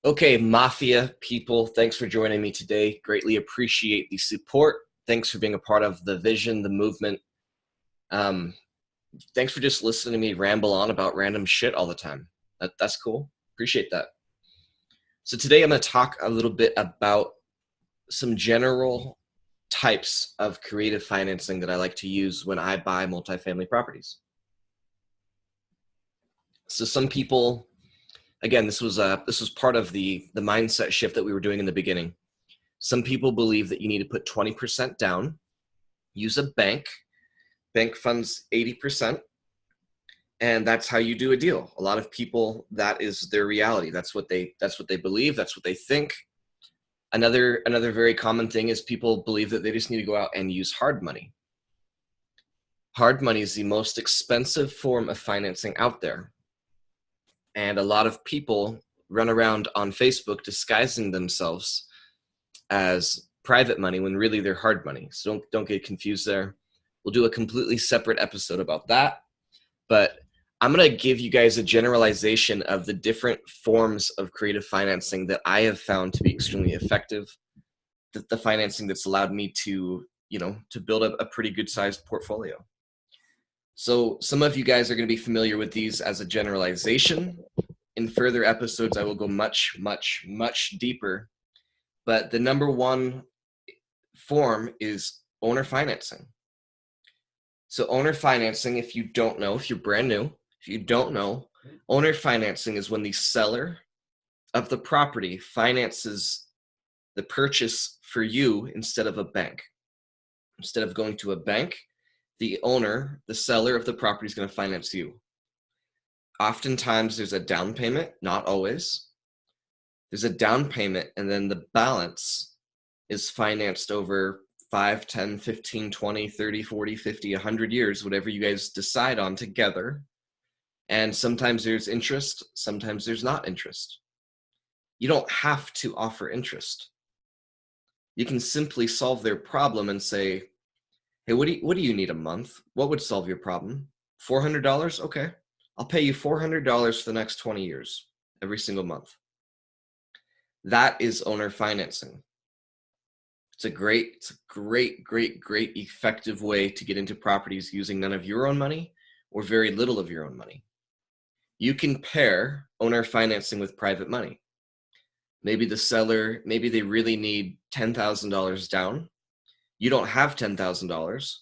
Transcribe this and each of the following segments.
Okay, Mafia people, thanks for joining me today. Greatly appreciate the support. Thanks for being a part of the vision, the movement. Um, Thanks for just listening to me ramble on about random shit all the time. That's cool. Appreciate that. So today I'm going to talk a little bit about some general types of creative financing that I like to use when I buy multifamily properties. So some people, again, this was part of the mindset shift that we were doing in the beginning. Some people believe that you need to put 20% down, use a bank. Bank funds 80%, and that's how you do a deal. A lot of people, that is their reality. That's what they believe, that's what they think. Another very common thing is people believe that they just need to go out and use hard money. Hard money is the most expensive form of financing out there. And a lot of people run around on Facebook disguising themselves as private money when really they're hard money. So don't get confused there. We'll do a completely separate episode about that. But I'm going to give you guys a generalization of the different forms of creative financing that I have found to be extremely effective. The financing that's allowed me to, to build a pretty good sized portfolio. So some of you guys are going to be familiar with these as a generalization. In further episodes, I will go much, much, much deeper. But the number one form is owner financing. So owner financing, if you don't know, if you're brand new, if you don't know, owner financing is when the seller of the property finances the purchase for you instead of a bank. Instead of going to a bank, the owner, the seller of the property is going to finance you. Oftentimes there's a down payment, not always. There's a down payment, and then the balance is financed over 5, 10, 15, 20, 30, 40, 50, 100 years, whatever you guys decide on together. And sometimes there's interest, sometimes there's not interest. You don't have to offer interest. You can simply solve their problem and say, hey, what do you need a month? What would solve your problem? $400? Okay. I'll pay you $400 for the next 20 years, every single month. That is owner financing. It's a great, effective way to get into properties using none of your own money or very little of your own money. You can pair owner financing with private money. Maybe the seller, maybe they really need $10,000 down. You don't have $10,000.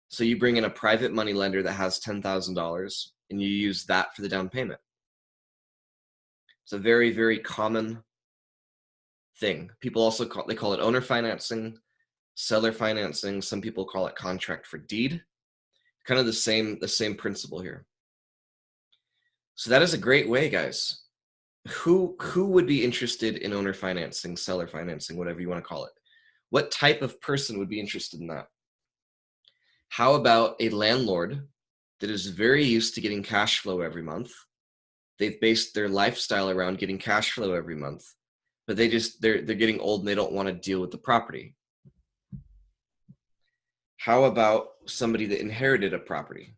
So you bring in a private money lender that has $10,000 and you use that for the down payment. It's a very, very common thing. People also call it owner financing, seller financing. Some people call it contract for deed. Kind of the same principle here. So that is a great way, guys. Who would be interested in owner financing, seller financing, whatever you want to call it? What type of person would be interested in that? How about a landlord that is very used to getting cash flow every month? They've based their lifestyle around getting cash flow every month, but they're getting old and they don't want to deal with the property. How about somebody that inherited a property?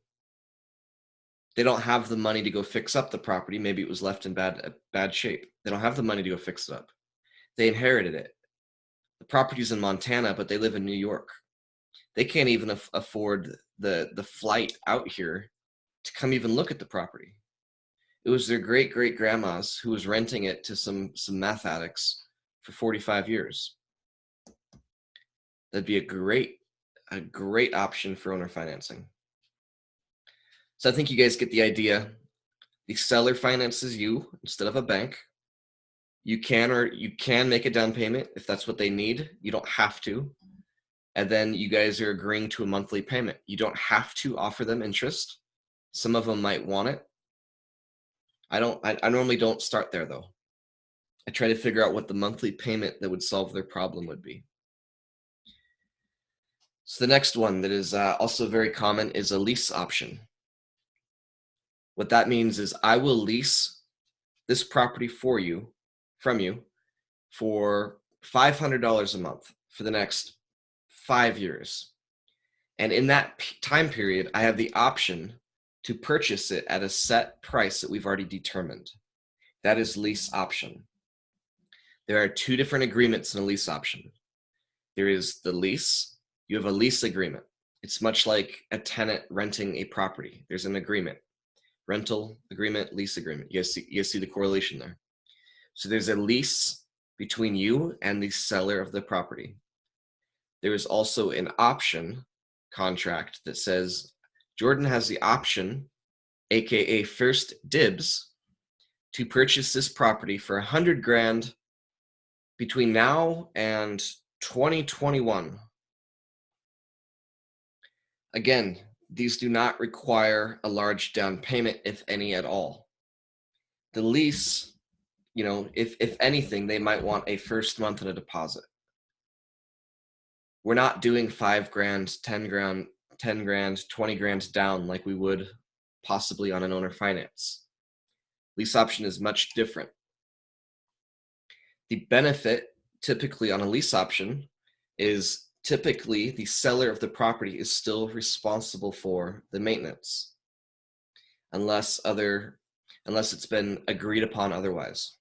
They don't have the money to go fix up the property. Maybe it was left in bad shape. They don't have the money to go fix it up. They inherited it. The property's in Montana, but they live in New York. They can't even afford the flight out here to come even look at the property. It was their great-great-grandma's who was renting it to some meth addicts for 45 years. That'd be a great option for owner financing. So I think you guys get the idea. The seller finances you instead of a bank. You can make a down payment if that's what they need. You don't have to. And then you guys are agreeing to a monthly payment. You don't have to offer them interest. Some of them might want it. I normally don't start there though. I try to figure out what the monthly payment that would solve their problem would be. So the next one that is also very common is a lease option. What that means is I will lease this property from you for $500 a month for the next 5 years. And in that time period, I have the option to purchase it at a set price that we've already determined. That is lease option. There are two different agreements in a lease option. There is the lease. You have a lease agreement. It's much like a tenant renting a property. There's an agreement. Rental agreement, lease agreement. You guys see the correlation there. So there's a lease between you and the seller of the property. There is also an option contract that says Jordan has the option, aka first dibs, to purchase this property for $100,000 between now and 2021. Again, these do not require a large down payment, if any at all. The lease, if anything, they might want a first month and a deposit. We're not doing $5,000, $10,000, $20,000 down like we would possibly on an owner finance. Lease option is much different. The benefit typically on a lease option is typically the seller of the property is still responsible for the maintenance, unless it's been agreed upon otherwise.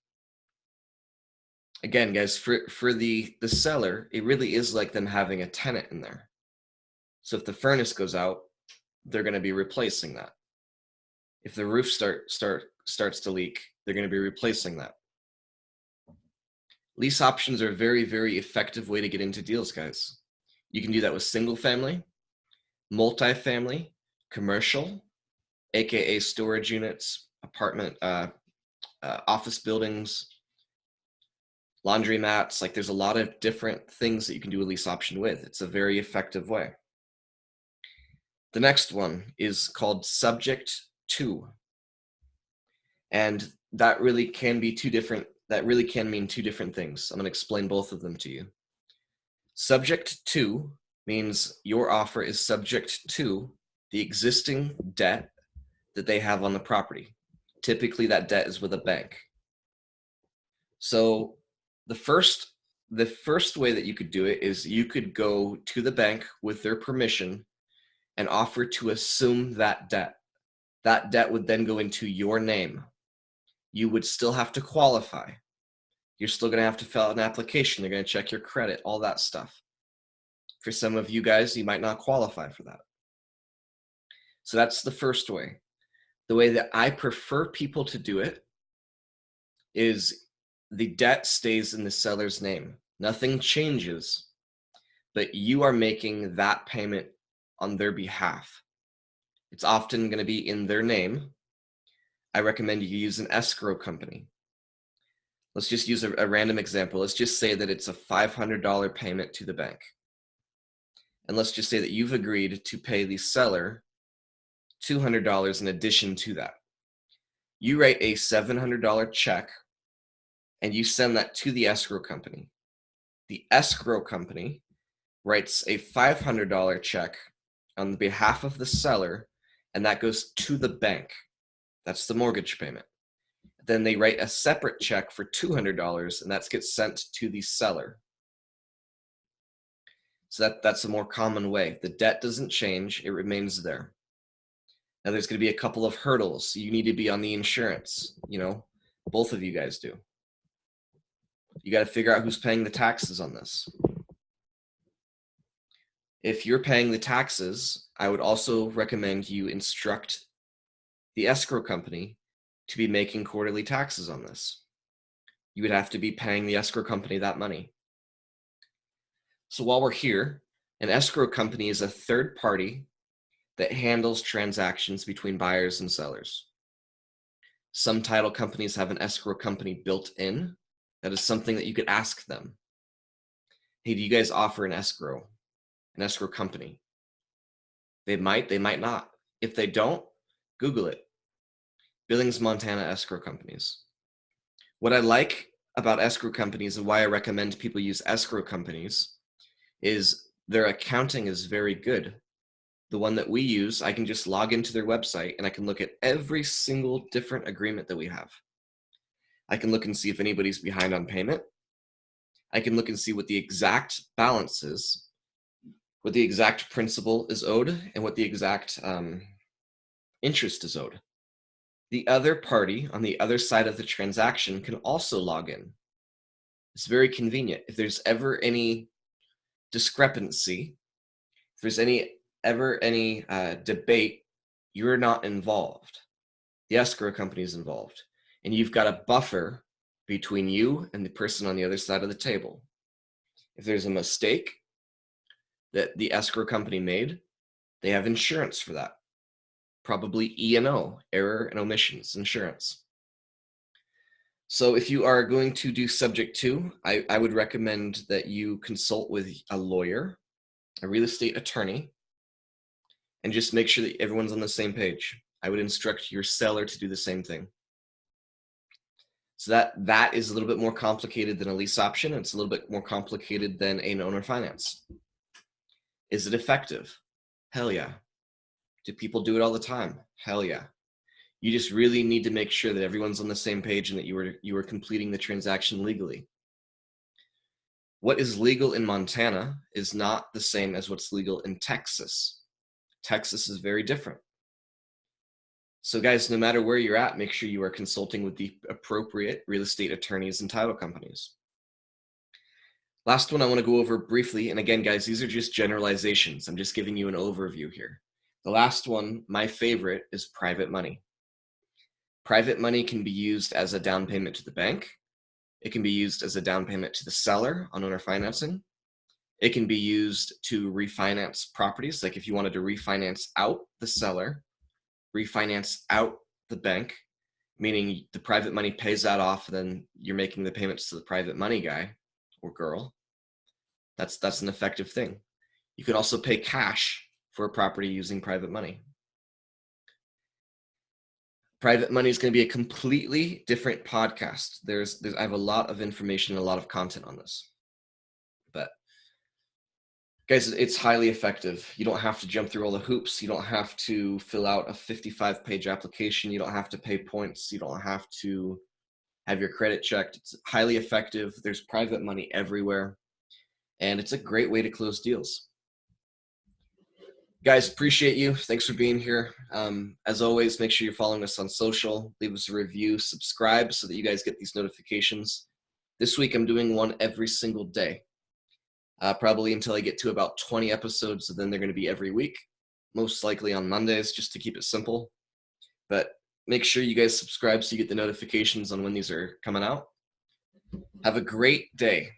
Again, guys, for the seller, it really is like them having a tenant in there. So if the furnace goes out, they're going to be replacing that. If the roof starts to leak, they're going to be replacing that. Lease options are a very, very effective way to get into deals, guys. You can do that with single family, multifamily, commercial, aka storage units, apartment, office buildings, laundromats. Like, there's a lot of different things that you can do a lease option with. It's a very effective way. The next one is called subject to. And that really can mean two different things. I'm going to explain both of them to you. Subject to means your offer is subject to the existing debt that they have on the property. Typically, that debt is with a bank. So the first way that you could do it is you could go to the bank with their permission and offer to assume that debt. That debt would then go into your name. You would still have to qualify. You're still going to have to fill out an application. They're going to check your credit, all that stuff. For some of you guys, you might not qualify for that. So that's the first way. The way that I prefer people to do it is the debt stays in the seller's name. Nothing changes, but you are making that payment on their behalf. It's often going to be in their name. I recommend you use an escrow company. Let's just use a random example. Let's just say that it's a $500 payment to the bank. And let's just say that you've agreed to pay the seller $200 in addition to that. You write a $700 check and you send that to the escrow company. The escrow company writes a $500 check on behalf of the seller, and that goes to the bank. That's the mortgage payment. Then they write a separate check for $200, and that gets sent to the seller. So that's a more common way. The debt doesn't change, it remains there. Now there's going to be a couple of hurdles. You need to be on the insurance, both of you guys do. You got to figure out who's paying the taxes on this. If you're paying the taxes, I would also recommend you instruct the escrow company to be making quarterly taxes on this. You would have to be paying the escrow company that money. So while we're here, an escrow company is a third party that handles transactions between buyers and sellers. Some title companies have an escrow company built in. That is something that you could ask them. Hey, do you guys offer an escrow company? They might not. If they don't, Google it. Billings, Montana escrow companies. What I like about escrow companies and why I recommend people use escrow companies is their accounting is very good. The one that we use, I can just log into their website and I can look at every single different agreement that we have. I can look and see if anybody's behind on payment. I can look and see what the exact balance is, what the exact principal is owed, and what the exact interest is owed. The other party on the other side of the transaction can also log in. It's very convenient. If there's ever any discrepancy, if there's ever any debate, you're not involved. The escrow company is involved, and you've got a buffer between you and the person on the other side of the table. If there's a mistake that the escrow company made, they have insurance for that. Probably E&O, error and omissions insurance. So if you are going to do subject to, I would recommend that you consult with a lawyer, a real estate attorney, and just make sure that everyone's on the same page. I would instruct your seller to do the same thing. So that is a little bit more complicated than a lease option. It's a little bit more complicated than an owner finance. Is it effective? Hell yeah. Do people do it all the time? Hell yeah. You just really need to make sure that everyone's on the same page and that you are completing the transaction legally. What is legal in Montana is not the same as what's legal in Texas. Texas is very different. So guys, no matter where you're at, make sure you are consulting with the appropriate real estate attorneys and title companies. Last one I want to go over briefly, and again, guys, these are just generalizations. I'm just giving you an overview here. The last one, my favorite, is private money. Private money can be used as a down payment to the bank. It can be used as a down payment to the seller on owner financing. It can be used to refinance properties, like if you wanted to refinance out the seller, refinance out the bank, meaning the private money pays that off, then you're making the payments to the private money guy or girl. That's an effective thing. You can also pay cash for a property using private money. Private money is going to be a completely different podcast. I have a lot of information and a lot of content on this. But guys, it's highly effective. You don't have to jump through all the hoops. You don't have to fill out a 55-page application. You don't have to pay points. You don't have to have your credit checked. It's highly effective. There's private money everywhere. And it's a great way to close deals. Guys, appreciate you. Thanks for being here. As always, make sure you're following us on social. Leave us a review, subscribe so that you guys get these notifications. This week, I'm doing one every single day, probably until I get to about 20 episodes. So then they're going to be every week, most likely on Mondays, just to keep it simple. But make sure you guys subscribe so you get the notifications on when these are coming out. Have a great day.